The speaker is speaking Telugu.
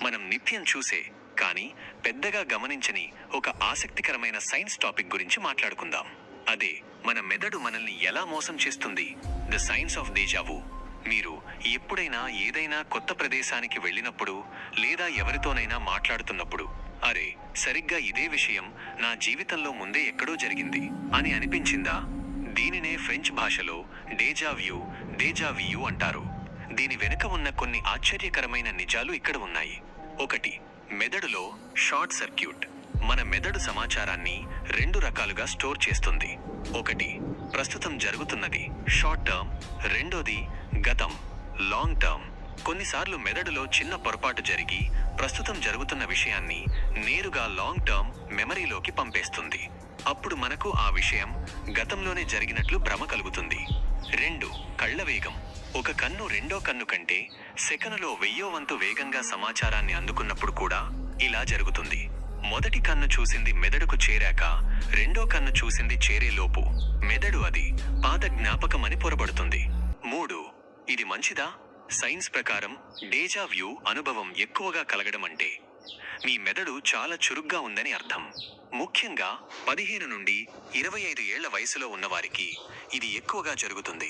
మనం నిత్యం చూసే కానీ పెద్దగా గమనించని ఒక ఆసక్తికరమైన సైన్స్ టాపిక్ గురించి మాట్లాడుకుందాం. అదే మన మెదడు మనల్ని ఎలా మోసం చేస్తుంది. The science of deja vu. మీరు ఎప్పుడైనా ఏదైనా కొత్త ప్రదేశానికి వెళ్ళినప్పుడు లేదా ఎవరితోనైనా మాట్లాడుతున్నప్పుడు అరే, సరిగ్గా ఇదే విషయం నా జీవితంలో ముందే ఎక్కడో జరిగింది అని అనిపించిందా? దీనినే ఫ్రెంచ్ భాషలో డేజావ్యూ అంటారు. దీని వెనుక ఉన్న కొన్ని ఆశ్చర్యకరమైన నిజాలు ఇక్కడ ఉన్నాయి. 1. మెదడులో షార్ట్ సర్క్యూట్. మన మెదడు సమాచారాన్ని 2 రకాలుగా స్టోర్ చేస్తుంది. 1. ప్రస్తుతం జరుగుతున్నది షార్ట్ టర్మ్, రెండోది గతం లాంగ్ టర్మ్. కొన్నిసార్లు మెదడులో చిన్న పొరపాటు జరిగి ప్రస్తుతం జరుగుతున్న విషయాన్ని నేరుగా లాంగ్ టర్మ్ మెమరీలోకి పంపేస్తుంది. అప్పుడు మనకు ఆ విషయం గతంలోనే జరిగినట్లు భ్రమ కలుగుతుంది. 2. కళ్ళ వేగం. ఒక కన్ను రెండో కన్ను కంటే సెకనులో 1000వ వంతు వేగంగా సమాచారాన్ని అందుకున్నప్పుడు కూడా ఇలా జరుగుతుంది. మొదటి కన్ను చూసింది మెదడుకు చేరాక రెండో కన్ను చూసింది చేరేలోపు మెదడు అది పాత జ్ఞాపకమని పొరబడుతుంది. 3. ఇది మంచిదా? సైన్స్ ప్రకారం డేజావ్యూ అనుభవం ఎక్కువగా కలగడం అంటే మీ మెదడు చాలా చురుగ్గా ఉందని అర్థం. ముఖ్యంగా 15 నుండి 25 ఏళ్ల వయసులో ఉన్నవారికి ఇది ఎక్కువగా జరుగుతుంది.